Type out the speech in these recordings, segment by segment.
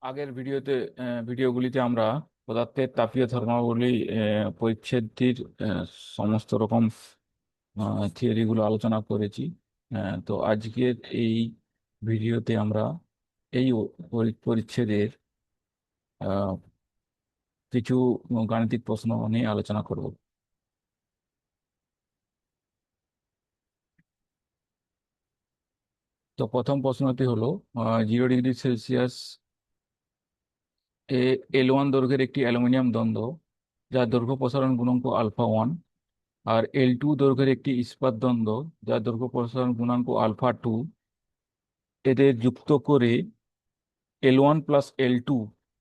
আগের ভিডিওগুলিতে আমরা পদার্থের তাপীয় ধর্মাবলী পরিচ্ছেদটির সমস্ত রকম থিওরিগুলো আলোচনা করেছি। তো আজকের এই ভিডিওতে আমরা এই পরিচ্ছেদের আহ, কিছু গাণিতিক প্রশ্ন নিয়ে আলোচনা করব। তো প্রথম প্রশ্নটি হলো 0 ডিগ্রি সেলসিয়াস L1 দৈর্ঘ্যের একটি অ্যালুমিনিয়াম দণ্ড যার দৈর্ঘ্য প্রসারণ গুণাঙ্ক আলফা 1, আর L2 দৈর্ঘ্যের একটি ইস্পাত দণ্ড যার দৈর্ঘ্য প্রসারণ গুণাঙ্ক আলফা 2, এদের যুক্ত করে L1 + L2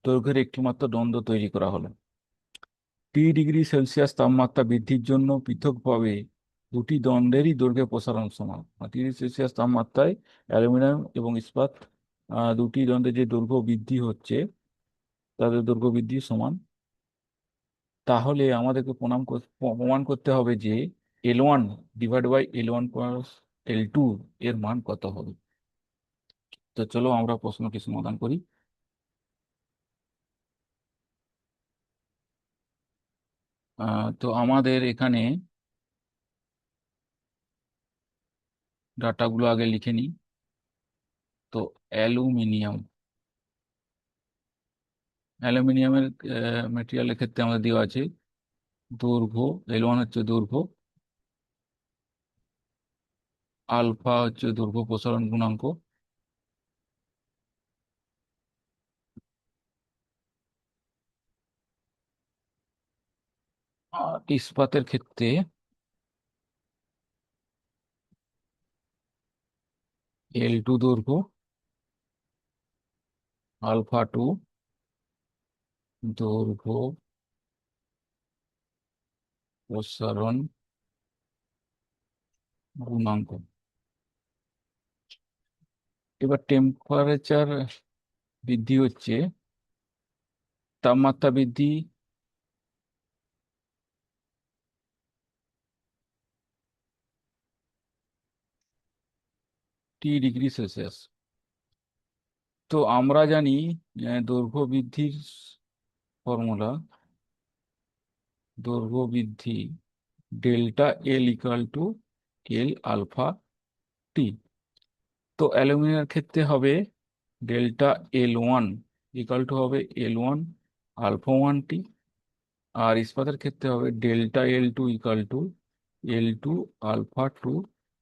দৈর্ঘ্যের একটিমাত্র দ্বন্দ্ব তৈরি করা হলো। 3 ডিগ্রি সেলসিয়াস তাপমাত্রা বৃদ্ধির জন্য পৃথকভাবে দুটি দ্বন্দ্বেরই দৈর্ঘ্যের প্রসারণ সমান। 3 ডিগ্রি সেলসিয়াস তাপমাত্রায় অ্যালুমিনিয়াম এবং ইস্পাত দুটি দ্বন্দ্বের যে দৈর্ঘ্য বৃদ্ধি হচ্ছে তাদের দৈর্ঘ্য বৃদ্ধি সমান। তাহলে আমাদেরকে প্রমাণ করতে হবে যে L1/L1 + L2 এর মান কত হবে। তো চলো আমরা প্রশ্নটি সমাধান করি। তো আমাদের এখানে ডাটাগুলো আগে লিখে নিই। তো অ্যালুমিনিয়াম অ্যালুমিনিয়ামের মেটেরিয়ালের ক্ষেত্রে আমাদের দেওয়া আছে দৈর্ঘ্য, L1 হচ্ছে দৈর্ঘ্য, আলফা হচ্ছে দৈর্ঘ্য প্রসারণ গুণাঙ্ক, আর ইস্পাতের ক্ষেত্রে L2 দৈর্ঘ্য, আলফা 2 দৈর্ঘ্য প্রসারণ গুণাঙ্ক। এবার টেম্পারেচার বৃদ্ধি হচ্ছে, তাপমাত্রা বৃদ্ধি T ডিগ্রি সেলসিয়াস। তো আমরা জানি দৈর্ঘ্য বৃদ্ধির ফর্মুলা, দৈর্ঘ্য বৃদ্ধি ΔL = L আলফা T। তো অ্যালুমিনিয়ামের ক্ষেত্রে হবে ΔL1 = L1 আলফা 1 T, আর ইস্পাতের ক্ষেত্রে হবে ΔL2 = L2 আলফা 2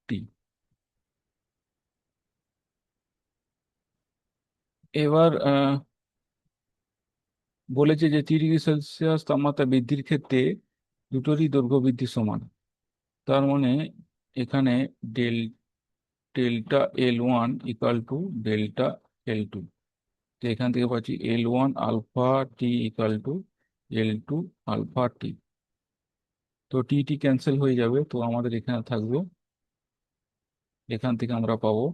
T। এবার বলেছে যে 3 ডিগ্রি সেলসিয়াস তাপমাত্রা বৃদ্ধির ক্ষেত্রে দুটোরই দৈর্ঘ্য বৃদ্ধি সমান। তার মানে এখানে ডেল ΔL1 = Δ L2। তো এখান থেকে পাচ্ছি L1 alpha T = L2 alpha T। তো টি টি ক্যান্সেল হয়ে যাবে, তো আমাদের এখানে থাকবে, এখান থেকে আমরা পাবো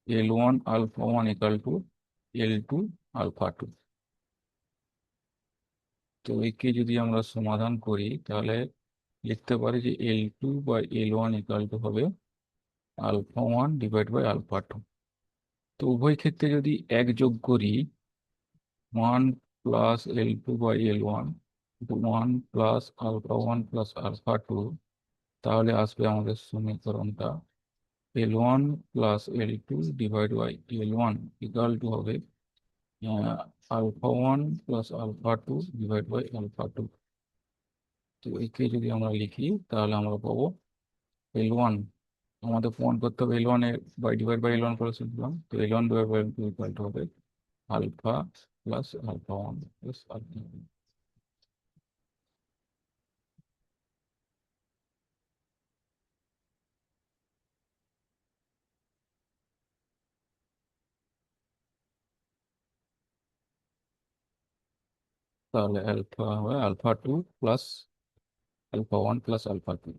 L1 আলফা 1 = L2 আলফা 2। তো একে যদি আমরা সমাধান করি তাহলে লিখতে পারি যে L2/L1 = হবে আলফা 1/আলফা 2। তো উভয় ক্ষেত্রে যদি এক যোগ করি, 1 + L2/L1 1 + আলফা 1 + আলফা 2, তাহলে আসবে আমাদের সমীকরণটা L1 + L2/L1 হবে আলফা 1 + আলফা 2/আলফা 2। তো একে যদি আমরা লিখি তাহলে আমরা পাবো L1, আমাদের প্রমাণ করতে হবে L1 এর /L1 করে শিখলাম, তো L1/L2 হবে আলফা + আলফা 1 + আলফা। তাহলে আলফা হবে আলফা 2 + আলফা 1 + আলফা 2।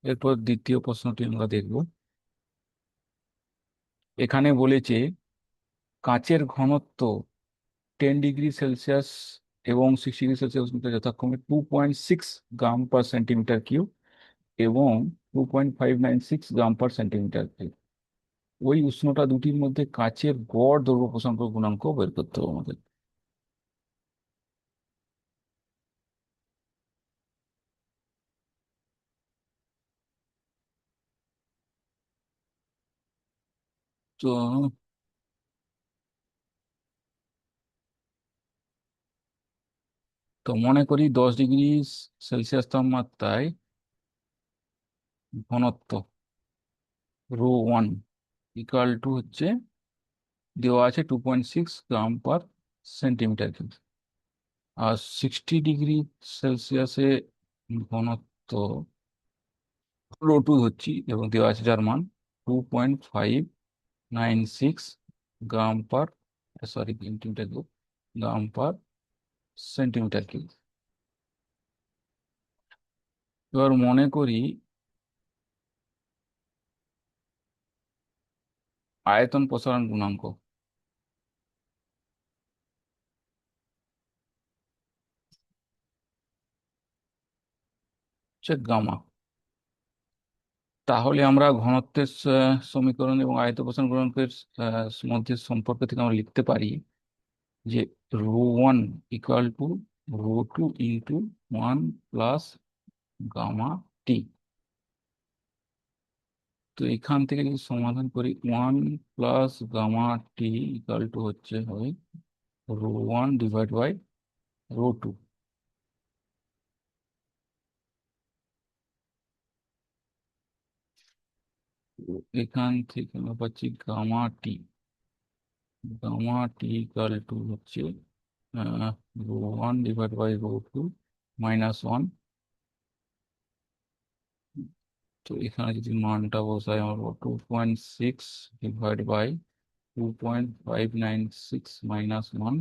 এরপর দ্বিতীয় প্রশ্নটি আমরা দেখব। এখানে বলেছে কাঁচের ঘনত্ব 10 ডিগ্রি সেলসিয়াস এবং 6 ডিগ্রি সেলসিয়াস যথাক্রমে 2.6 গ্রাম/সেন্টিমিটার কিউব এবং 2.596 গ্রাম/সেন্টিমিটার কিউব। ওই উষ্ণতা দুটির মধ্যে কাচের গড় দৈর্ঘ্য প্রসারণ গুণাঙ্ক বের করতে হবে আমাদের। তো তো মনে করি 10 ডিগ্রি সেলসিয়াস তাপমাত্রায় ঘনত্ব ρ1 ইকুয়াল টু হচ্ছে, দেওয়া আছে 2.6 গ্রাম পার সেন্টিমিটার কিউব। আর 60 ডিগ্রি সেলসিয়াসে ঘনত্ব ρ2 হচ্ছে, এবং দেওয়া আছে যার মান 2.596 গ্রাম পার, সরি সেন্টিমিটার কিউব, গ্রাম পার সেন্টিমিটার কিউব। এবার মনে করি আয়তন প্রসারণ গুণাঙ্ক হচ্ছে গামা। তাহলে আমরা ঘনত্বের সমীকরণ এবং আয়তন প্রসারণ গুণাঙ্কের মধ্যে সম্পর্ক থেকে আমরা লিখতে পারি যে ρ1 equal to ρ2 into 1 plus gamma t. তো এখান থেকে যদি সমাধান করি, 1 plus gamma t equal to হচ্ছে হবে ρ1 ডিভাইড বাই ρ2। এখান থেকে আমরা পাচ্ছি গামা টি ইকুয়াল টু হচ্ছে ρ1 ডিভাইড বাই ρ2 - 1। তো এখানে যদি মানটা বসাই আমরা 2.6 ডিভাইড বাই 2.596 - 1,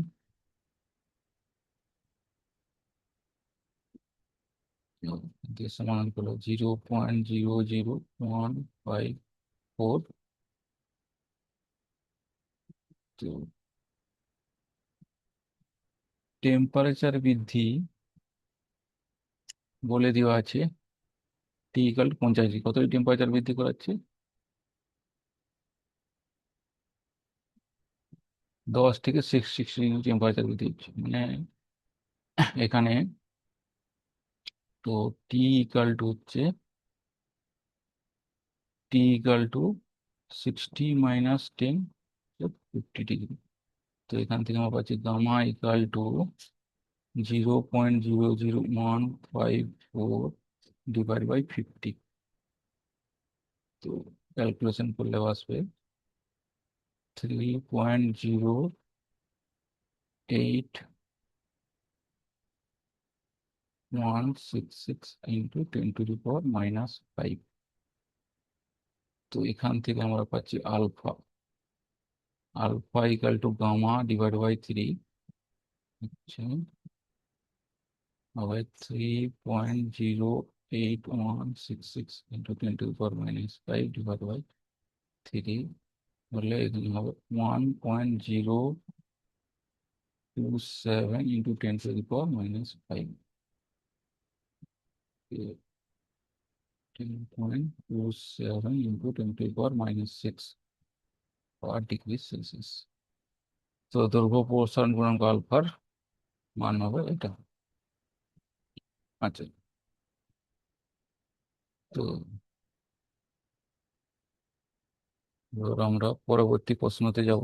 দিয়ে সমান হলো 0.00154। তো টেম্পারেচার বৃদ্ধি বলে দেওয়া আছে টি ইকাল 50 ডিগ্রি। কত টেম্পারেচার বৃদ্ধি করাচ্ছে? 10 থেকে 6 ডিগ্রি টেম্পারেচার বৃদ্ধি হচ্ছে, মানে এখানে তো টি ইকাল টু হচ্ছে, টি ইকাল টু 60 - 10, 50 ডিগ্রি। তো এখান থেকে আমরা পাচ্ছি gamma equal to 0.00154 divide by 50। তো ক্যালকুলেশন করলে আসবে 3.08166 × 10⁻⁵। তো এখান থেকে আমরা পাচ্ছি alpha, alpha equal to gamma divide by 3 হচ্ছে হবে 3.08166 × 10⁻⁵ ডিভাইড বাই 3 হলে এখানে হবে 1.027 × 10⁻⁵। 10.27 × 10⁻⁶ পার ডিগ্রি সেলসিয়াস। তো দৈর্ঘ্য প্রসারণ গুণাঙ্ক আলফার মান হবে এটা। আচ্ছা, তো এবার আমরা পরবর্তী প্রশ্নতে যাব।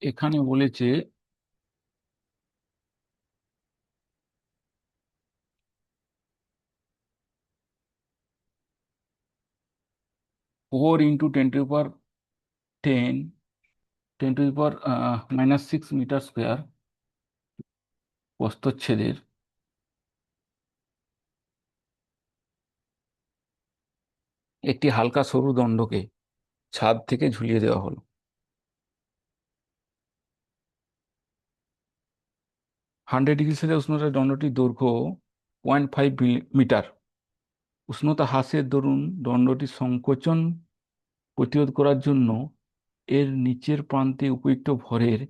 এখানে বলেছে 4 × 10 to the power 10, 10⁻⁻⁶ metre square প্রস্থচ্ছেদের একটি হালকা সরু দণ্ডকে ছাদ থেকে ঝুলিয়ে দেওয়া হলো। 100 ডিগ্রি সেলসিয়াস উষ্ণতায় দণ্ডটির দৈর্ঘ্য 0.5 মিটার। উষ্ণতা হ্রাসের দরুন দণ্ডটি সংকোচন প্রতিরোধ করার জন্য এর নিচের প্রান্তে উপযুক্ত ভরের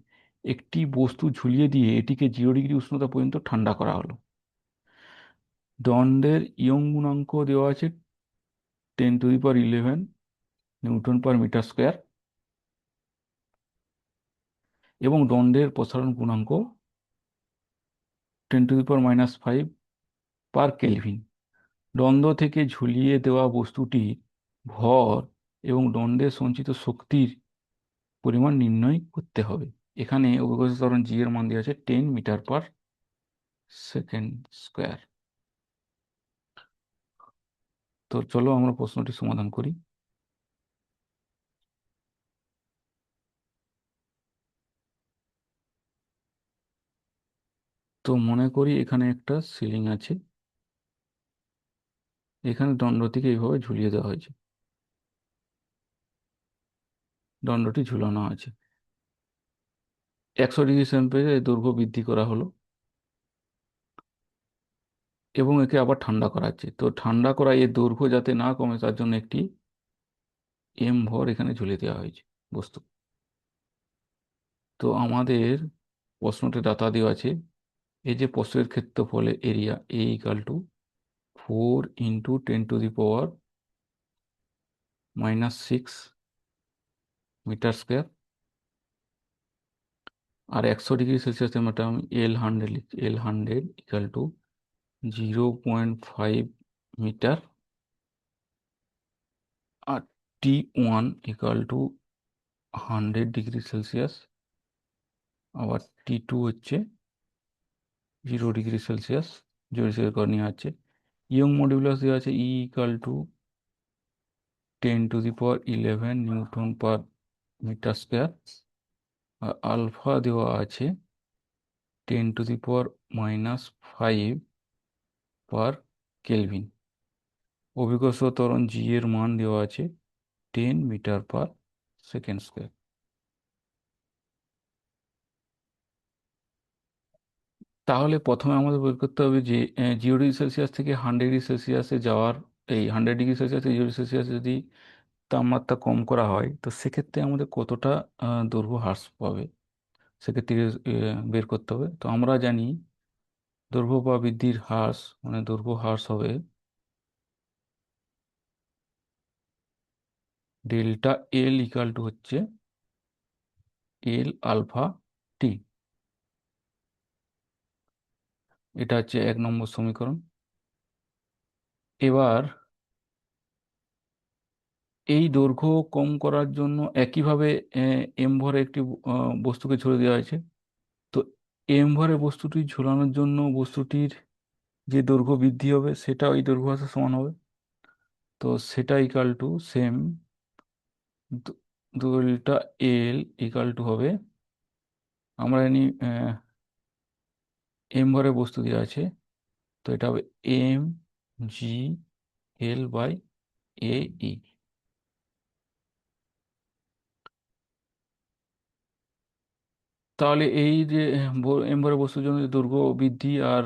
একটি বস্তু ঝুলিয়ে দিয়ে এটিকে 0 ডিগ্রি উষ্ণতা পর্যন্ত ঠান্ডা করা হলো। দণ্ডের ইয়ং গুণাঙ্ক দেওয়া আছে 10^11 নিউটন পার মিটার স্কোয়ার, এবং দণ্ডের প্রসারণ গুণাঙ্ক 10^-5 পার কেলভিন। দণ্ড থেকে ঝুলিয়ে দেওয়া বস্তুটির ভর এবং দণ্ডে সঞ্চিত শক্তির পরিমাণ নির্ণয় করতে হবে। এখানে অভিকর্ষ ত্বরণ জি এর মান দেওয়া আছে 10 মিটার পার সেকেন্ড স্কোয়ার। তো চলো আমরা প্রশ্নটি সমাধান করি। তো মনে করি এখানে একটা সিলিং আছে, এখানে দণ্ডটিকে এইভাবে ঝুলিয়ে দেওয়া হয়েছে, দণ্ডটি ঝুলানো আছে। 100 ডিগ্রি সেন্টিগ্রেডে দৈর্ঘ্য বৃদ্ধি করা হলো এবং একে আবার ঠান্ডা করা হচ্ছে। তো ঠান্ডা করা এর দৈর্ঘ্য যাতে না কমে তার জন্য একটি ভর এখানে ঝুলিয়ে দেওয়া হয়েছে বস্তু। তো আমাদের প্রশ্নটি দাতা দেওয়া আছে, এই যে প্রশ্নের ক্ষেত্রফলে এরিয়া A = 4 × 10⁻⁶ মিটার স্কোয়ার, আর 100 ডিগ্রি সেলসিয়াস টেম্পারেচার আমি L100 লিখছি, L100 = 0.5 মিটার, আর T1 = 100 ডিগ্রি সেলসিয়াস, আবার T2 হচ্ছে 0 ডিগ্রি সেলসিয়াস, 0 করে নেওয়া হচ্ছে। ইয়ং মডুলাস দেওয়া আছে E = 10^11 newton per metre square, আর আলফা দেওয়া আছে 10⁻⁵ পার কেলভিন। অভিকর্ষ ত্বরণ জি এর মান দেওয়া আছে 10 মিটার পার সেকেন্ড স্কোয়ার। তাহলে প্রথমে আমাদের বের করতে হবে যে 0 ডিগ্রি সেলসিয়াস থেকে 100 ডিগ্রি সেলসিয়াসে যাওয়ার, এই 100 ডিগ্রি সেলসিয়াস থেকে 0 ডিগ্রি সেলসিয়াস যদি তাপমাত্রা কম করা হয় তো সেক্ষেত্রে আমাদের কতটা দৈর্ঘ্য হ্রাস পাবে সেক্ষেত্রে বের করতে হবে। তো আমরা জানি দৈর্ঘ্য বা বৃদ্ধির হ্রাস মানে দৈর্ঘ্য হ্রাস হবে ডেল্টা এল হচ্ছে L⁴ এটা হচ্ছে 1 নম্বর সমীকরণ। এবার এই দৈর্ঘ্য কম করার জন্য একইভাবে ভরে একটি বস্তুকে ঝুলে দেওয়া হয়েছে। তো ভরে বস্তুটি ঝুলানোর জন্য বস্তুটির যে দৈর্ঘ্য বৃদ্ধি হবে সেটা ওই দৈর্ঘ্য হ্রাসের সমান হবে। তো সেটা সেম ডেল্টা এল হবে, আমরা জানি ভরে বস্তু দেওয়া আছে, তো এটা হবে mgL/AE। তাহলে এই যে এমভরে বস্তুর জন্য যে দৈর্ঘ্য বৃদ্ধি আর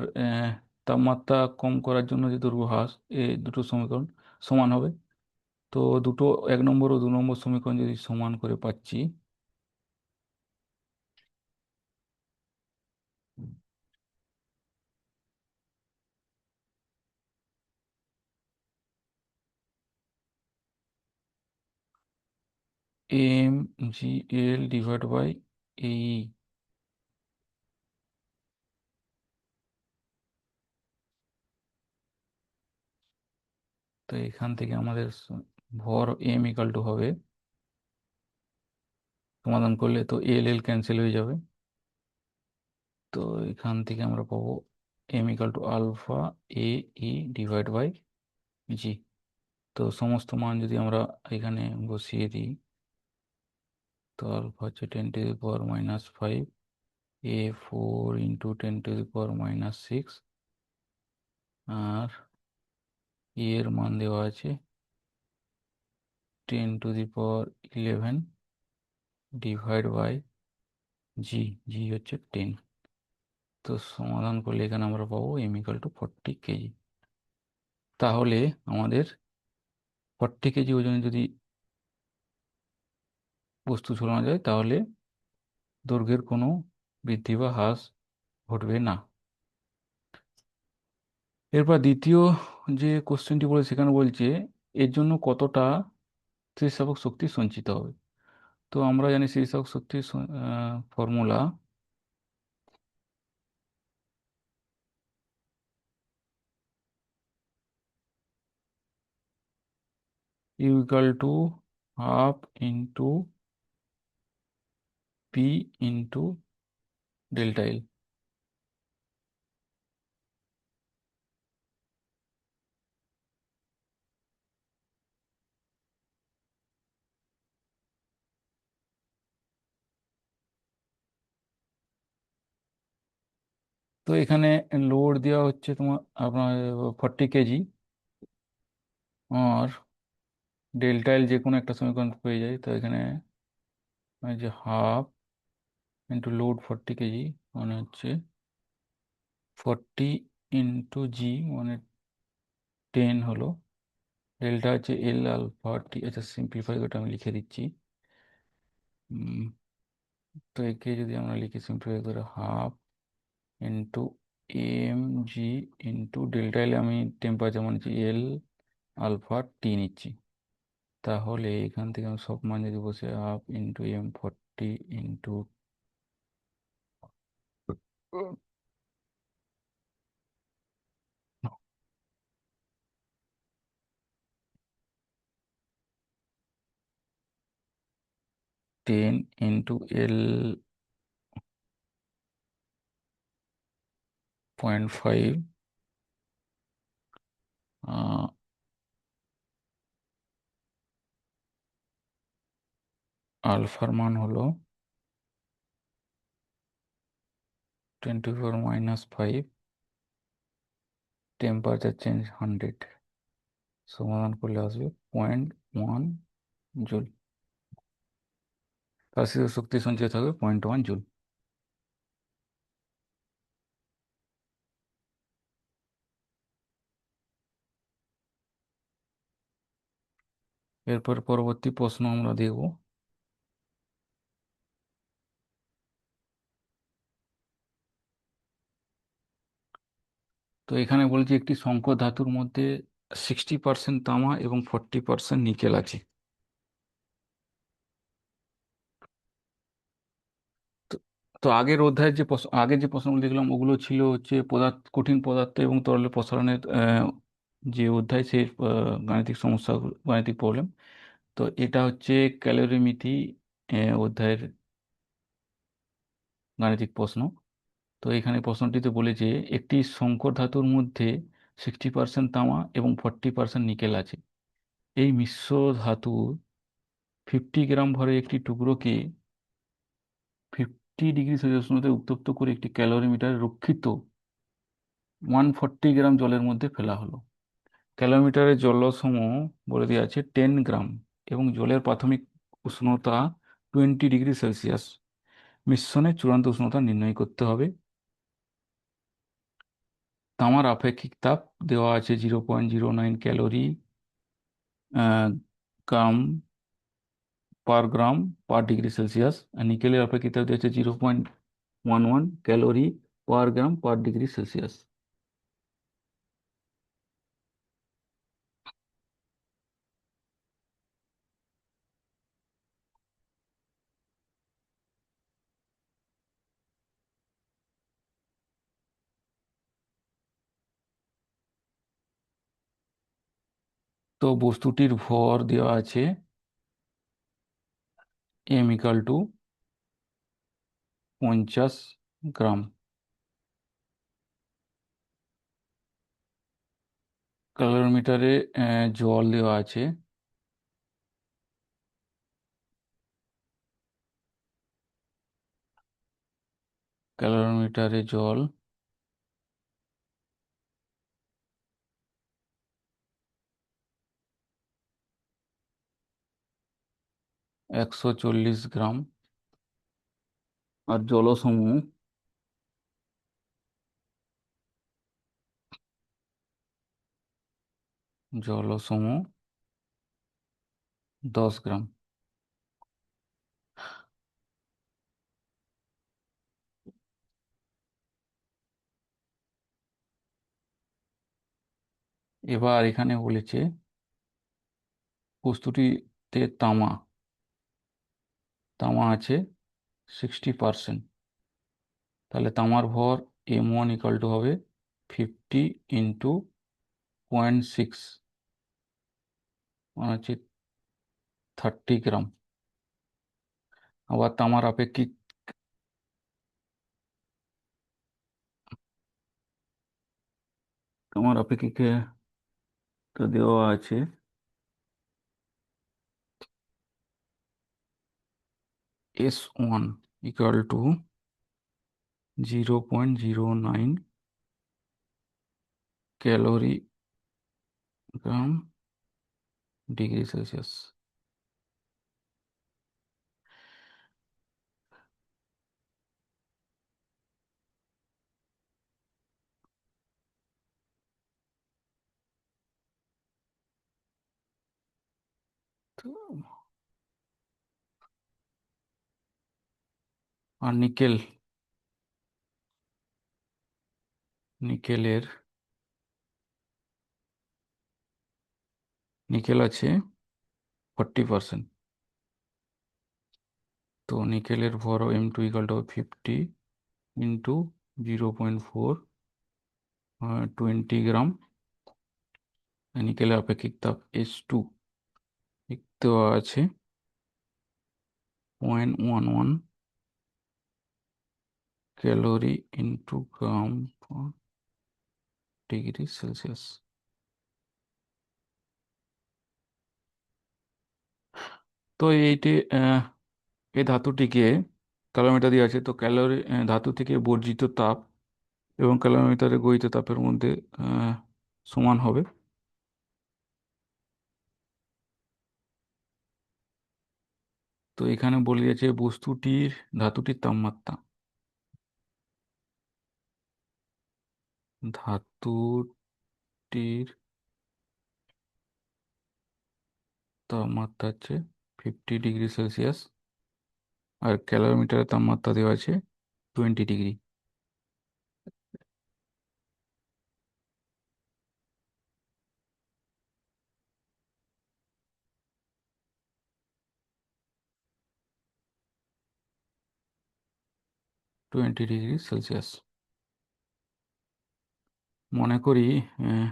তাপমাত্রা কম করার জন্য যে দৈর্ঘ্য হ্রাস, এই দুটো সমীকরণ সমান হবে। তো দুটো 1 নম্বর ও 2 নম্বর সমীকরণ যদি সমান করে পাচ্ছি, mgL/AE। তো এখান থেকে আমাদের ভর হবে, সমাধান করলে তো এল এল ক্যান্সেল হয়ে যাবে। তো এখান থেকে আমরা পাবো m = α/AE/g। তো সমস্ত মান যদি আমরা এখানে বসিয়ে দিই, তো আলফা হচ্ছে 10⁻⁵, A4 × 10⁻⁶, আর এর মান দেওয়া আছে 10⁻11 / g হচ্ছে 10। তো সমাধান করলে এখানে আমরা পাবো m = 40 কেজি। তাহলে আমাদের 40 কেজি ওজনে যদি বস্তু ঝোলানো যায় তাহলে দৈর্ঘ্যের কোনো বৃদ্ধি বা হ্রাস ঘটবে না। এরপর দ্বিতীয় যে কোশ্চেনটি বলে সেখানে বলছে এর জন্য কতটা স্থিতিস্থাপক শক্তি সঞ্চিত হবে। তো আমরা জানি স্থিতিস্থাপক শক্তির formula u equal to half into P into delta L. তো এখানে লোড দেওয়া হচ্ছে তোমার আপনার 40 কেজি, আর ডেল্টা এল যে কোনো একটা সমীকরণ পেয়ে যায়। তো এখানে এই যে হাফ ইন্টু লোড 40 কেজি মানে হচ্ছে 40 × জি মানে 10 হলো। ডেল্টা হচ্ছে এল আলফা টি। আচ্ছা, সিম্পলিফাই করে আমি লিখে দিচ্ছি। উম, তো একে যদি আমরা লিখি সিম্পলিফাই করে half into m g into delta L, আমি টেম্পারেচার মানে এল আলফা টি নিচ্ছি। তাহলে এখান থেকে আমি সব মান যদি বসে half into M 40 into 10 into L 0.5, আলফার মান হলো 24 - 5, টেম্পারেচার চেঞ্জ 100, সমাধান করলে আসবে 0.1 জুল। তার সাথে শক্তি সঞ্চয় থাকবে 0.1 জুল। এরপর পরবর্তী প্রশ্ন আমরা দেখব। তো এখানে বলছি একটি সংকর ধাতুর মধ্যে 60% তামা এবং 40% নিকেল আছে। তো তো আগের অধ্যায়ের যে আগের যে প্রশ্নগুলো দেখলাম ওগুলো ছিল হচ্ছে কঠিন পদার্থ এবং তরলের প্রসারণের যে অধ্যায়, সেই গাণিতিক সমস্যা, গাণিতিক প্রবলেম। তো এটা হচ্ছে ক্যালোরিমিতি অধ্যায়ের গাণিতিক প্রশ্ন। তো এখানে প্রশ্নটিতে বলেছে একটি সংকর ধাতুর মধ্যে 60% তামা এবং 40% নিকেল আছে। এই মিশ্র ধাতু 50 গ্রাম ভরে একটি টুকরোকে 50 ডিগ্রি সেলসিয়াস উষ্ণতায় উত্তপ্ত করে একটি ক্যালোরিমিটারে রক্ষিত 140 গ্রাম জলের মধ্যে ফেলা হলো। ক্যালোমিটারের জলসম বলে দেওয়া আছে 10 গ্রাম এবং জলের প্রাথমিক উষ্ণতা 20 ডিগ্রি সেলসিয়াস। মিশ্রণের চূড়ান্ত উষ্ণতা নির্ণয় করতে হবে। তামার আপেক্ষিক তাপ দেওয়া আছে 0.09 গ্রাম পার গ্রাম পার ডিগ্রি সেলসিয়াস, আর নিকেলের আপেক্ষিক তাপ দেওয়া আছে 0.11 ক্যালোরি পার গ্রাম পার ডিগ্রি সেলসিয়াস। তো বস্তুটির ভর দেওয়া আছে এম ইকাল টু 50 গ্রাম। ক্যালোরিমিটারে জল দেওয়া আছে ক্যালোরিমিটারে জল 140 গ্রাম, আর জলসম 10 গ্রাম। এবার এখানে বলেছে বস্তুটিতে তামা তামা আছে 60%। তাহলে তামার ভর M1 ইকাল টু হবে 50 ইন্টু 0.6, মানে হচ্ছে 30 গ্রাম। আবার তামার আপেক্ষিক তো দেওয়া আছে S1 equal to 0.09 calorie gram degree Celsius. তো আর নিকেলের নিকেল আছে 40%। তো নিকেলের ভর M2 ইকাল টু 50 ইন্টু 0.4, 20 গ্রাম। নিকেলের আপেক্ষিক তাপ S2 দেওয়া আছে 0.11 ক্যালোরি ইন্টু গ্রাম ডিগ্রি সেলসিয়াস। তো এই ধাতুটিকে ক্যালোমিটার দিয়ে আছে, তো ধাতু থেকে বর্জিত তাপ এবং ক্যালোমিটারে গৃহীত তাপের মধ্যে সমান হবে। তো এখানে বলে দিয়েছে ধাতুটির তাপমাত্রা। ধাতুটির তাপমাত্রা হচ্ছে 50 ডিগ্রি সেলসিয়াস, আর ক্যালোমিটারের তাপমাত্রা দেওয়া আছে 20 ডিগ্রি। সেলসিয়াস মনে করি আহ,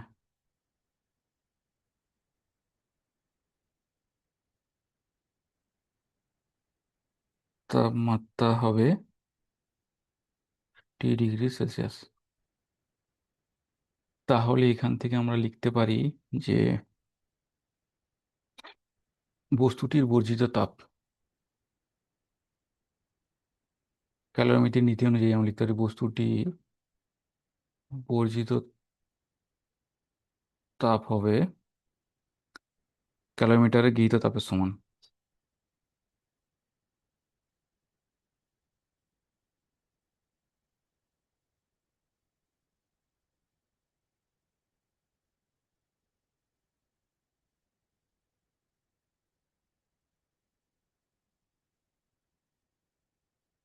তাপমাত্রা হবে T ডিগ্রি সেলসিয়াস। তাহলে এখান থেকে আমরা লিখতে পারি যে বস্তুটির বর্জিত তাপ, ক্যালোরিমেট্রিক নীতি অনুযায়ী আমরা লিখতে পারি বস্তুটি বর্জিত তাপ হবে ক্যালোমিটারে গৃহীত তাপের সমান।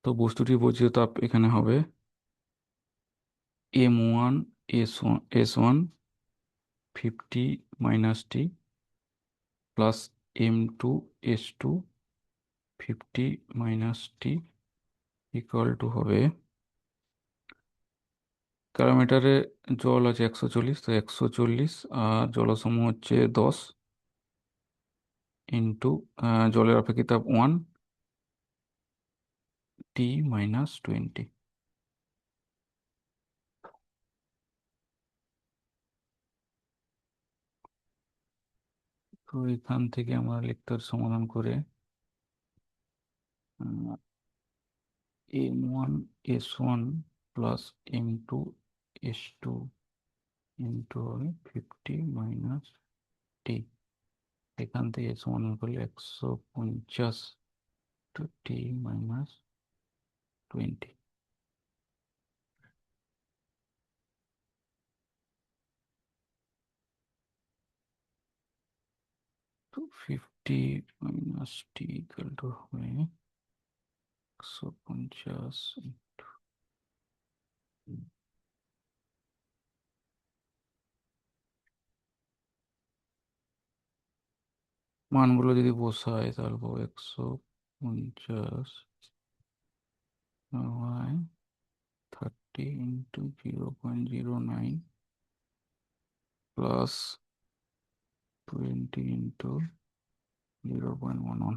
তো বস্তুটির বর্জিত তাপ এখানে হবে M1 S1 50 মাইনাস টি প্লাস M2 S2 50 মাইনাস টি ইকুয়াল টু হবে, ক্যালোমিটারে জল আছে 140, তো 140 আর জলসমূহ হচ্ছে 10 ইন্টু জলের আপেক্ষিক তাপ 1 T-20। তো এখান থেকে আমরা লিখতে পারি সমাধান করে M1 S1 plus M2 S2 into 50 - T। এখান থেকে সমাধান করলে 150 টু T-20। তো 50 - T ইকুয়াল টু হবে 150। মানগুলো যদি বসাই তাহলে পাবো 150 হয় 30 × 0.09 প্লাস 20 × 0.11।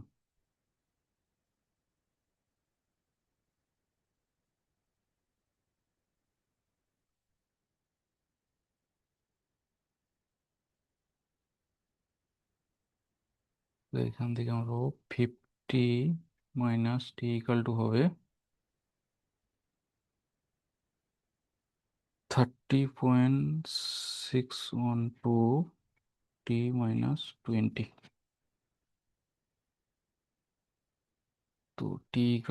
তো এখান থেকে আমরা পাবো 50 - t হবে 30.612 t - 20। তো t =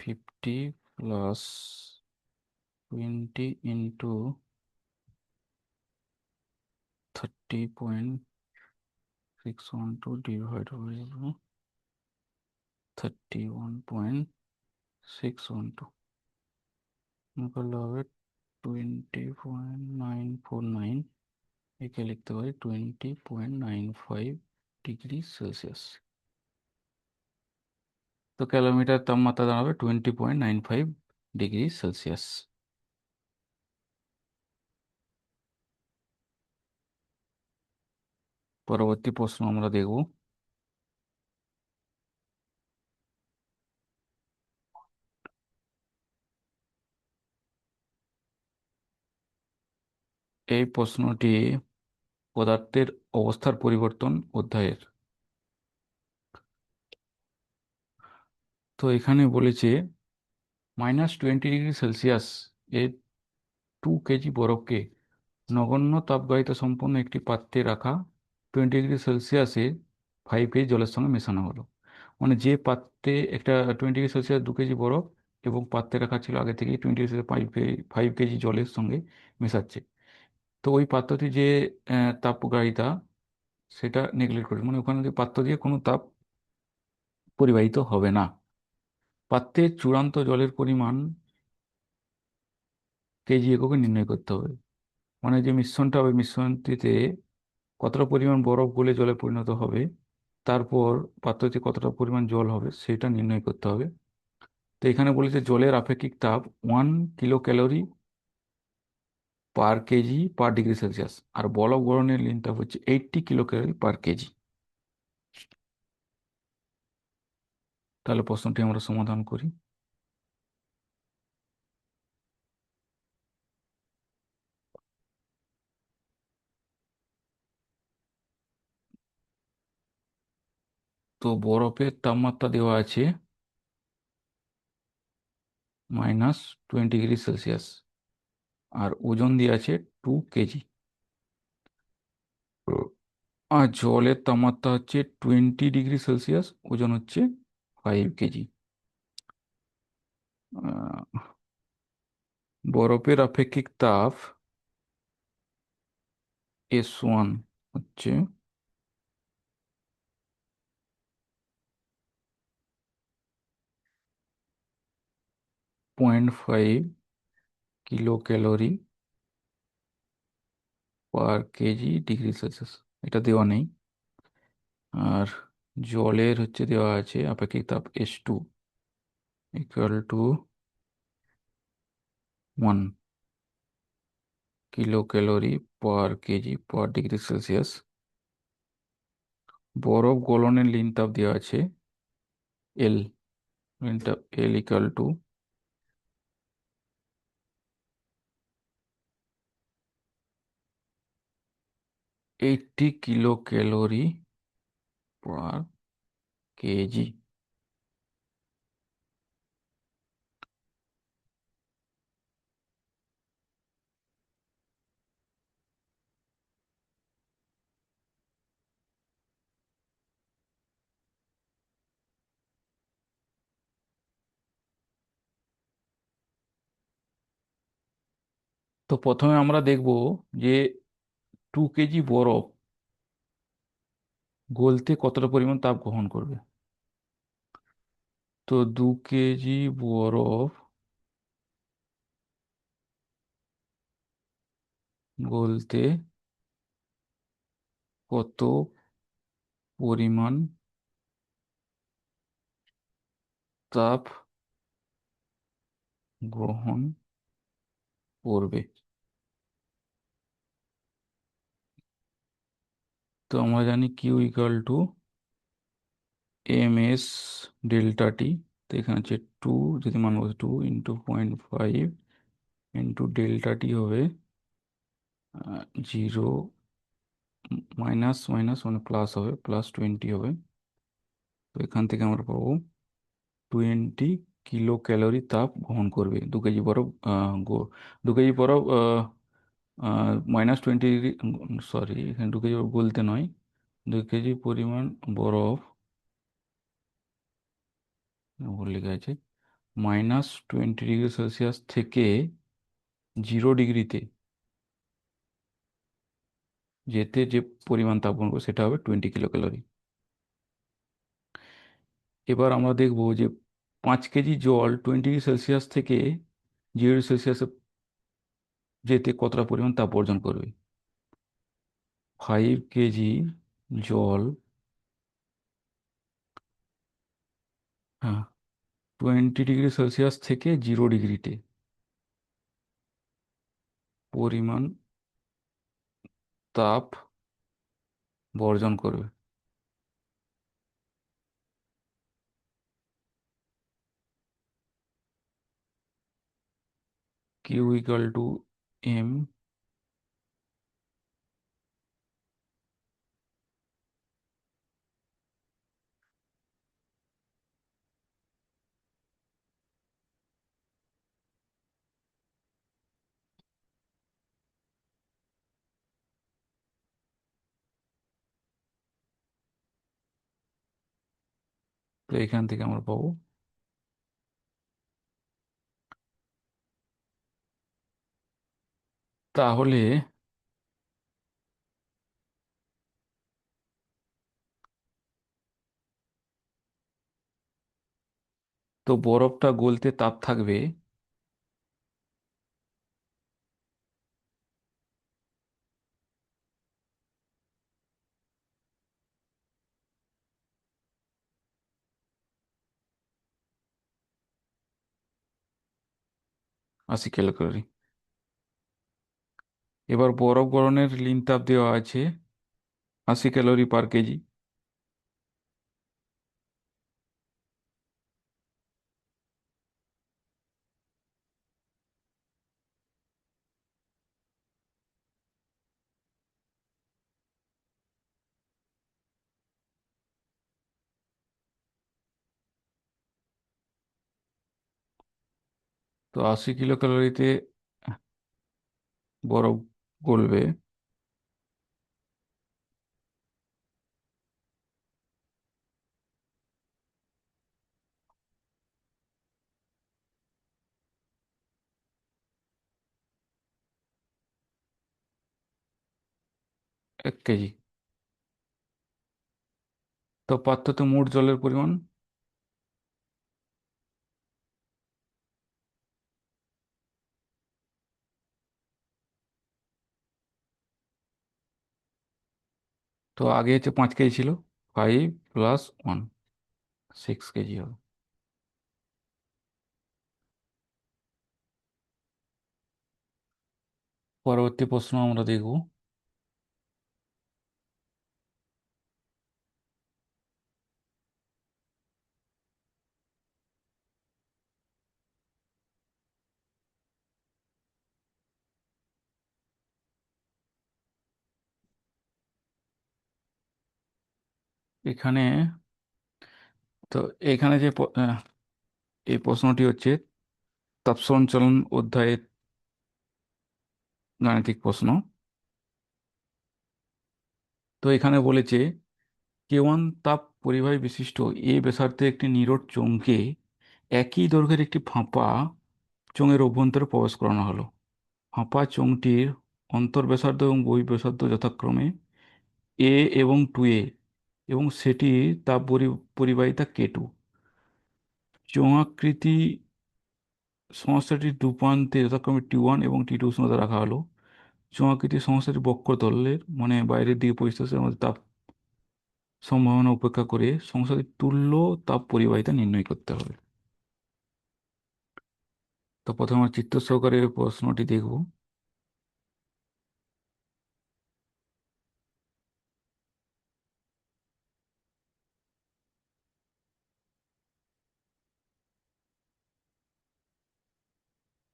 50 প্লাস 20 × 30.612 ডিভাইড হয়ে যাবে 31.612, করলে হবে 20.949। একে লিখতে পারি 20.95 ডিগ্রি সেলসিয়াস। তো ক্যালোমিটার তাপমাত্রা দাঁড়াবে 20.95 ডিগ্রি সেলসিয়াস। পরবর্তী প্রশ্ন আমরা দেখব। এই প্রশ্নটি পদার্থের অবস্থার পরিবর্তন অধ্যায়ের। তো এখানে বলেছে -20 ডিগ্রি সেলসিয়াস এর 2 কেজি বরফকে নগণ্য তাপগাহিতা সম্পন্ন একটি পাত্রে রাখা 20 ডিগ্রি সেলসিয়াসে 5 কেজি জলের সঙ্গে মেশানো হলো। মানে যে পাত্রে একটা 20 ডিগ্রি সেলসিয়াস 2 কেজি বরফ এবং পাত্রে রাখা ছিল আগে থেকে 20 ডিগ্রি সেলসিয়াস 5 কেজি জলের সঙ্গে মেশাচ্ছে। তো ওই পাত্রটি যে তাপগ্রাহিতা সেটা নেগলেক্ট করে, মানে ওখানে যে পাত্র দিয়ে কোনো তাপ পরিবাহিত হবে না। পাত্রের চূড়ান্ত জলের পরিমাণ কেজি এককে নির্ণয় করতে হবে। মানে যে মিশ্রণটা হবে, মিশ্রণটিতে কতটা পরিমাণ বরফ গলে জলে পরিণত হবে, তারপর পাত্রতে কতটা পরিমাণ জল হবে সেটা নির্ণয় করতে হবে। তো এখানে বলেছে জলের আপেক্ষিক তাপ 1 kcal/kg/ডিগ্রি সেলসিয়াস, আর বরফ গলনের লিন তাপ হচ্ছে 80 kcal/kg। তাহলে প্রশ্নটি আমরা সমাধান করি। তো বরফের তাপমাত্রা দেওয়া আছে -20 ডিগ্রি সেলসিয়াস, আর ওজন দিয়ে আছে 2 কেজি। আর জলের তাপমাত্রা হচ্ছে 20 ডিগ্রি সেলসিয়াস, ওজন হচ্ছে 5 কেজি। বরফের আপেক্ষিক তাপ S1 হচ্ছে 0.5 kcal/kg/ডিগ্রি সেলসিয়াস। এটা দেওয়া নেই। আর জলের হচ্ছে দেওয়া আছে আপেক্ষিক তাপ S2 = 1 kcal/kg/ডিগ্রি সেলসিয়াস। বরফ গলনের লিন তাপ দেওয়া আছে L, লিন তাপ L = 80 kcal/kg। তো প্রথমে আমরা দেখব যে 2 কেজি বরফ গলতে কতটা পরিমাণ তাপ গ্রহণ করবে। তো 2 কেজি বরফ গলতে কত পরিমাণ তাপ গ্রহণ করবে। তো আমরা জানি Q equal to M S delta T. তো এখানে হচ্ছে টু, যদি মান বসে 2 × 0.5 ইন্টু ডেল্টা টি হবে 0, মাইনাস মাইনাস মানে প্লাস হবে, +20 হবে। তো এখান থেকে আমরা পাবো 20 কিলো ক্যালোরি তাপ গ্রহণ করবে 2 কেজি বরফ। 2 কেজি বরফ -20 ডিগ্রি, সরি এখানে 2 কেজি বরফ বলতে নয়, 2 কেজি পরিমাণ বরফ ভুল লেখা আছে, -20 ডিগ্রি সেলসিয়াস থেকে 0 ডিগ্রিতে যেতে যে পরিমাণ তাপ গ্রহণ করবে সেটা হবে 20 কিলো ক্যালোরি। এবার আমরা দেখব যে 5 কেজি জল 20 ডিগ্রি সেলসিয়াস থেকে 0 ডিগ্রি সেলসিয়াসে যেতে কতটা পরিমাণ তাপ বর্জন করবে। 5 কেজি জল, হ্যাঁ, 20 ডিগ্রি সেলসিয়াস থেকে 0 ডিগ্রিতে পরিমাণ তাপ বর্জন করবে। কিউ ইকাল টু এম, তো এখান থেকে আমরা পাবো, তাহলে তো বরফটা গলতে তাপ থাকবে +80 কিলোক্যালোরি। এবার বরফ গলনের লীন তাপ দেওয়া আছে 80 ক্যালোরি/কেজি। তো 80 কিলোক্যালোরিতে বরফ গলবে, 1 কেজি। তো পাত্রতে মোট জলের পরিমাণ, তো আগে হচ্ছে 5 কেজি ছিল, 5 + 1 6 কেজি হবে। পরবর্তী প্রশ্ন আমরা দেখব। এখানে, তো এখানে যে এই প্রশ্নটি হচ্ছে তাপ সঞ্চালন অধ্যায়ের গাণিতিক প্রশ্ন। তো এখানে বলেছে K1 তাপ পরিবাহী বিশিষ্ট এ ব্যাসার্ধের একটি নিরোধ চোঙকে একই দৈর্ঘ্যের একটি ফাঁপা চোঙের অভ্যন্তরে প্রবেশ করানো হলো। ফাঁপা চোঙটির অন্তর্ব্যাসার্ধ এবং বহিঃব্যাসার্ধ যথাক্রমে a এবং 2a, এবং সেটির তাপ পরিবাহিতা K2। চোঙাকৃতি সমস্যাটির দুপ্রান্তে যথাক্রমে T1 এবং T2 উষ্ণতা রাখা হলো। চুম্বকীয় সমস্যাটি বক্রতলের মানে বাইরের দিকে পরিস্থিতির মধ্যে তাপ সম্ভাবনা উপেক্ষা করে সংশ্লিষ্ট তুল্য তাপ পরিবাহিতা নির্ণয় করতে হবে। তো প্রথমে আমরা চিত্র সহকারে প্রশ্নটি দেখব।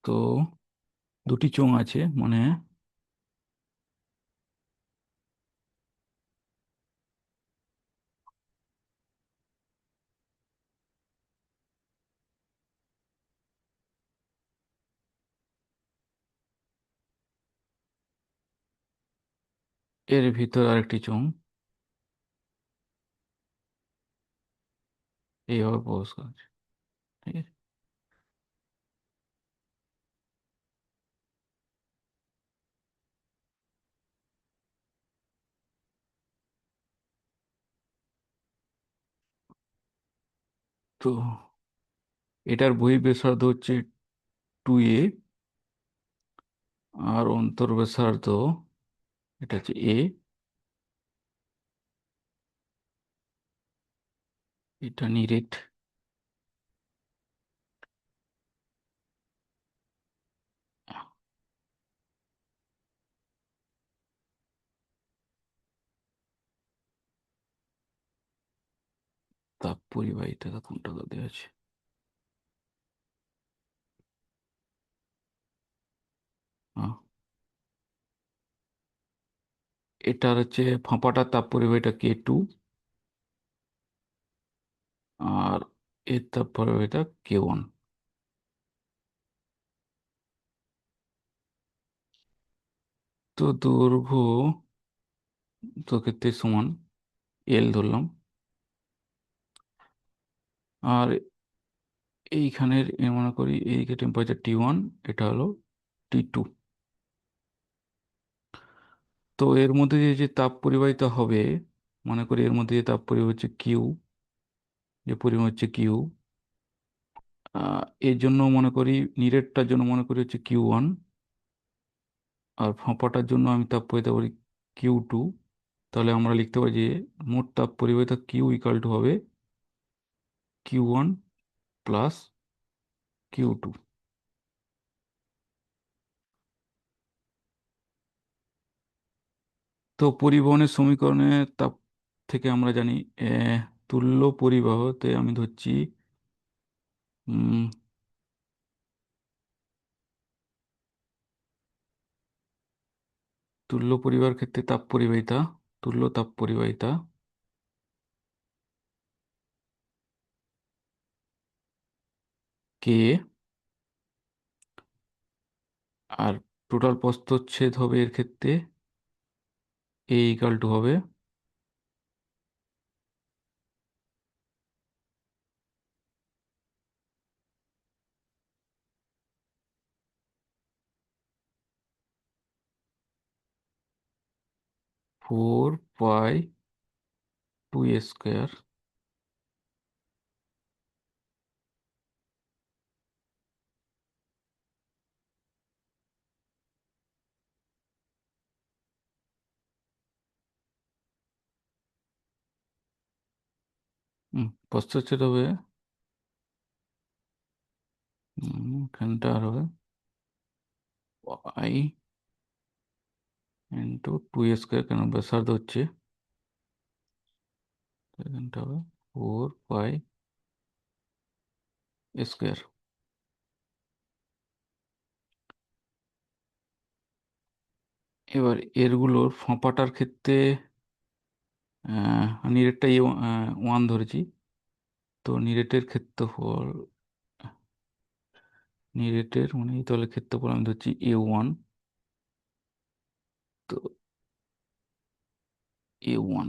তো দুটি চোঙ আছে মানে এর ভিতর আরেকটি চোঙ এইভাবে প্রবেশ করছে, ঠিক আছে। তো এটার বহিঃব্যাসার্ধ হচ্ছে 2a, আর অন্তর্ব্যাসার্ধ এটা হচ্ছে a, এটা নিরেট। তাপ পরিবাহিতা কোনটা দেওয়া আছে? হ্যাঁ, এটার হচ্ছে ফাঁপাটার তাপ পরিবাহিতা K2, আর এর তাপ পরিবাহিতা K1। তো দৈর্ঘ্য তো ক্ষেত্রে সমান এল ধরলাম, আর এইখানের মনে করি এইদিকে টেম্পারেচার T1, এটা হলো T2। তো এর মধ্যে যে তাপ পরিবাহিত হবে, মনে করি এর মধ্যে যে তাপ পরিবাহিত হচ্ছে কিউ, যে পরিমাণ হচ্ছে কিউ, এর জন্য মনে করি নিরেটটার জন্য মনে করি হচ্ছে Q1, আর ফাঁপাটার জন্য আমি তাপ পরিবাহিত করি Q2। তাহলে আমরা লিখতে পারি যে মোট তাপ পরিবাহিতা কিউ ইকাল টু হবে Q1 প্লাস Q2। তো পরিবহনের সমীকরণে তাপ থেকে আমরা জানি তুল্য পরিবাহতে আমি ধরছি উম, তুল্য পরিবাহের ক্ষেত্রে তাপ পরিবাহিতা, তুল্য তাপ পরিবাহিতা কে, আর টোটাল প্রস্থচ্ছেদ হবে এর ক্ষেত্রে এ ইকাল টু হবে 4 পাই 2 স্কোয়ার। প্রস্থচ্ছেদ হবে এখানটা আর হবে পাই ইন্টু 2 স্কোয়ার, কেন ব্যাসার্ধ হচ্ছে, এখানটা হবে 4 পাই স্কোয়ার। এবার এরগুলোর ফাঁপাটার ক্ষেত্রে নিরেটটা 1 ধরেছি। তো নিরেটের ক্ষেত্রফল, নিরেটের মানে এই তলের ক্ষেত্রফল আমি ধরছি A1। তো A1,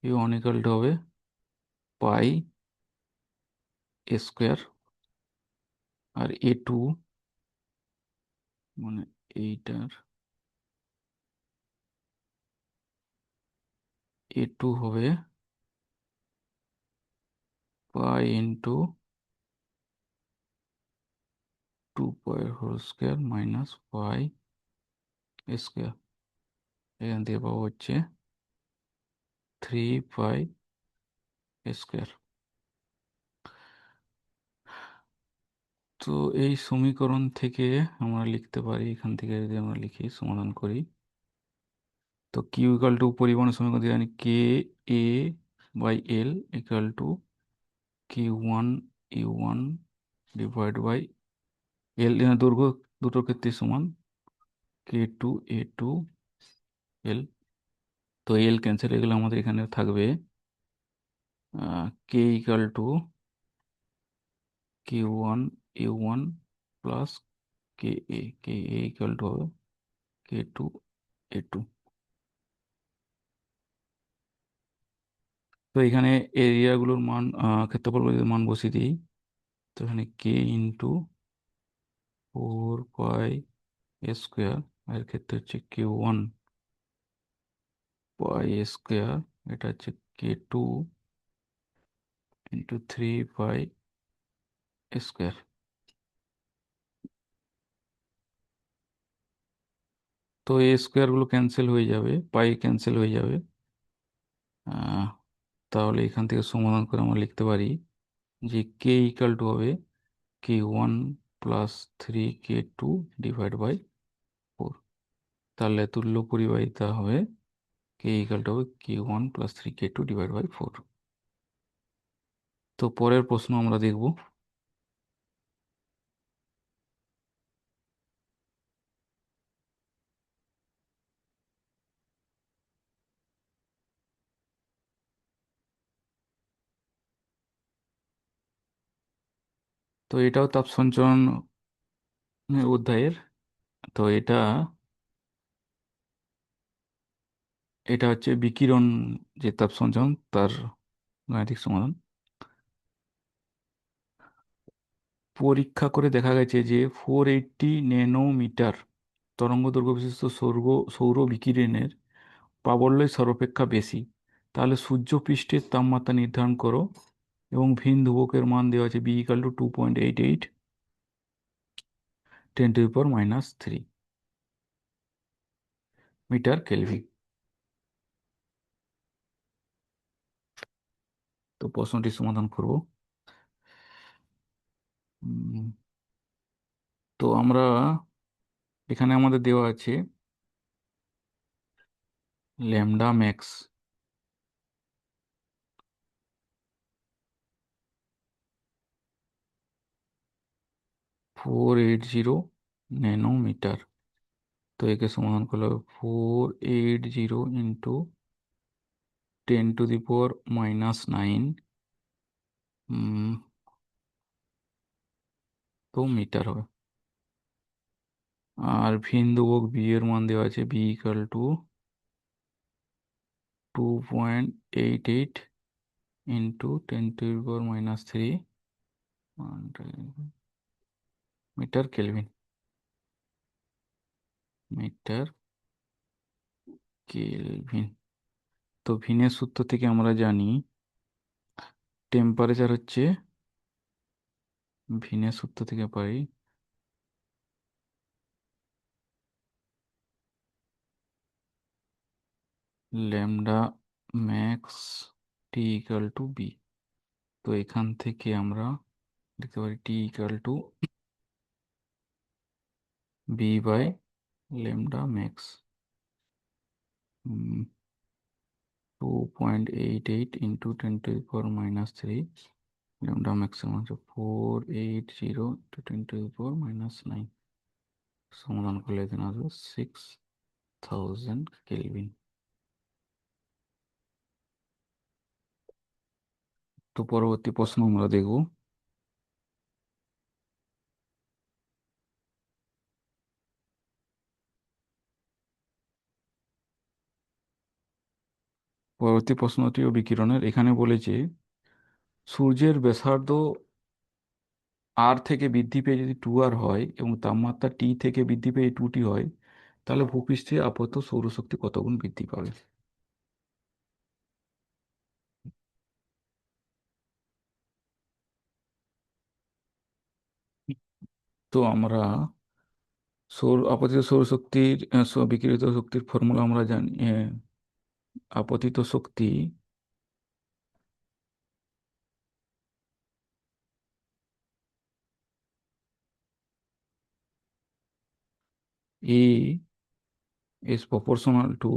A1 ইকাল টু হবে পাই স্কোয়ার, আর A2 মানে এইটার A2 হবে pi into 2 pi whole square minus pi square, এখান থেকে পাবো হচ্ছে 3 পাই স্কোয়ার। তো এই সমীকরণ থেকে আমরা লিখতে পারি, এখান থেকে যদি আমরা লিখি সমাধান করি, তো কিউ ইকাল টু পরিমাণ সমীকরণ দিয়ে জানি K A by L equal to Q1 U1 divide by L, দৈর্ঘ্য দুটোর ক্ষেত্রে সমান K2 A2 L। তো এল ক্যান্সেল হয়ে গেলে আমাদের এখানে থাকবে K equal to Q1 U1 plus K A equal to হবে K2 A2। তো এখানে এরিয়াগুলোর মান, ক্ষেত্রফলগুলোর মান বসিয়ে দিই। তো এখানে কে ইন্টু 4 পাই স্কোয়ার, এর ক্ষেত্রে হচ্ছে Q1 পাই স্কোয়ার, এটা হচ্ছে K2 × 3 পাই স্কোয়ার। তো এই স্কোয়ারগুলো ক্যান্সেল হয়ে যাবে, পাই ক্যান্সেল হয়ে যাবে। আহ, তাহলে এখান থেকে সমাধান করে আমরা লিখতে পারি যে কে ইকাল টু হবে K1 plus 3 K2 divide by 4। তাহলে তুল্য পরিবাহিতা হবে কে ইকাল টু হবে K1 plus 3 K2 divide by 4। তো পরের প্রশ্ন আমরা দেখব। তো এটাও তাপ সঞ্চরণ অধ্যায়ের। তো এটা এটা হচ্ছে বিকিরণ, যে তাপ সঞ্চরণ তার গাণিতিক সমাধান। পরীক্ষা করে দেখা গেছে যে 480 ন্যানোমিটার তরঙ্গ দৈর্ঘ্য বিশিষ্ট সৌর বিকিরণের প্রাবল্যই সর্বাপেক্ষা বেশি। তাহলে সূর্য পৃষ্ঠের তাপমাত্রা নির্ধারণ করো এবং ভিন ধ্রুবকের মান দেওয়া আছে B equal to 2.88 10⁻³ metre kelvin. তো প্রশ্নটি সমাধান করব। উম, তো আমরা এখানে আমাদের দেওয়া আছে ল্যামডা ম্যাক্স 480 ন্যানোমিটার। তো একে সমাধান করলে 480 × 10⁻⁹ তো মিটার হবে। আর ভিন ধ্রুবক বি এর মান দেওয়া আছে B equal to 2.88 × 10⁻³ metre kelvin. Metre kelvin. তো ভিনের সূত্র থেকে আমরা জানি টেম্পারেচার হচ্ছে, ভিনের সূত্র থেকে পাই lambda max T equal to B. তো এখান থেকে আমরা লিখতে পারি T equal to B by lambda max 2.88 × 10⁻³ lambda maximum হচ্ছে 480 × 10⁻⁹। সমাধান করলে এখানে আসবে 6000 কেলভিন। তো পরবর্তী প্রশ্ন আমরা দেখব। পরবর্তী প্রশ্নটিও বিকিরণের। এখানে বলেছে সূর্যের ব্যাসার্ধ আর থেকে বৃদ্ধি পেয়ে যদি 2R হয় এবং তাপমাত্রা টি থেকে বৃদ্ধি পেয়ে 2T হয়, তাহলে ভূপৃষ্ঠে আপাতত সৌরশক্তি কত গুণ বৃদ্ধি পাবে? তো আমরা আপতিত সৌরশক্তির বিকিরিত শক্তির ফর্মুলা আমরা জানি। আপতিত শক্তি E is proportional to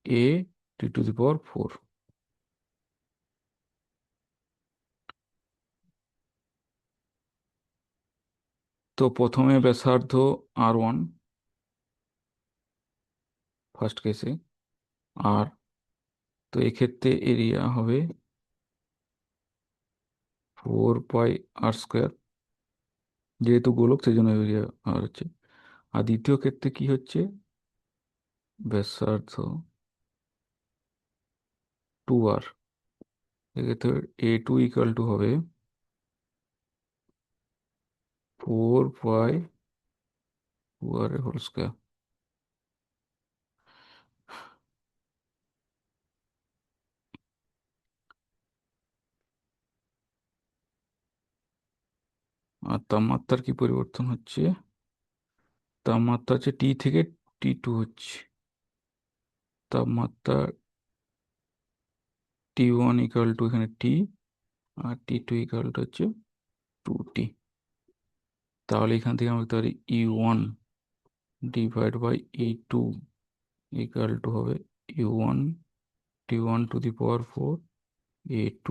A t to the power 4। তো প্রথমে ব্যাসার্ধ R1 ফার্স্ট কেসে, আর তো এক্ষেত্রে এরিয়া হবে 4 πr², যেহেতু গোলক সেই জন্য এরিয়া আর হচ্ছে। আর দ্বিতীয় ক্ষেত্রে কি হচ্ছে, ব্যাসার্ধ 2r, এক্ষেত্রে A2 ইকুয়াল টু হবে 4 π2r²। আর তাপমাত্রার কি পরিবর্তন হচ্ছে, তাপমাত্রা হচ্ছে T থেকে T2 হচ্ছে, তাপমাত্রা T1 ইকুয়াল টু এখানে T, আর T2 ইকুয়াল টু হচ্ছে 2T। তাহলে এখান থেকে আমরা লিখতে পারি E1 divide by E2 equal to হবে U1 T1 two the power 4 A2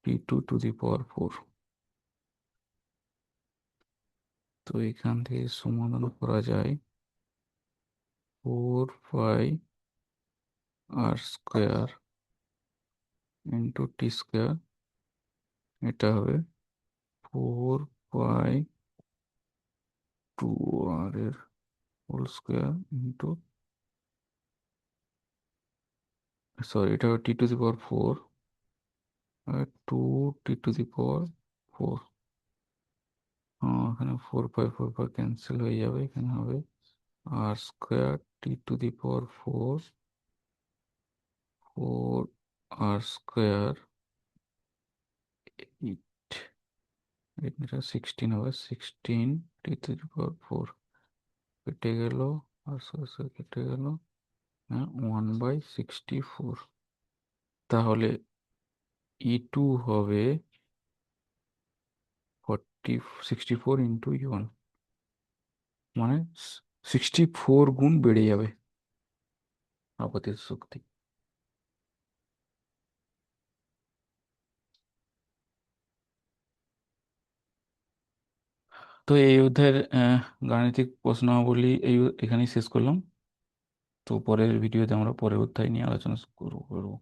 T2 two the পাওয়ার 4। তো এখান থেকে সমাধান করা যায় 4 πr² ইন্টু T², এটা হবে 4 π2r এর হোল স্কোয়ার ইন্টু, সরি এটা হবে T⁴ আর 2T⁴। এখানে 4 π ক্যান্সেল হয়ে যাবে, এখানে হবে r² T⁴ 4 r², এটা 16 হবে, 16T⁴ কেটে গেল, আর কেটে গেল, 1/64। তাহলে E2 হবে 64 ইন্টু E1, মানে 64 গুণ বেড়ে যাবে আপতিত শক্তি। তো এই অধ্যায়ের গাণিতিক প্রশ্নাবলী এখানেই শেষ করলাম। তো পরের ভিডিওতে আমরা পরের অধ্যায় নিয়ে আলোচনা করবো।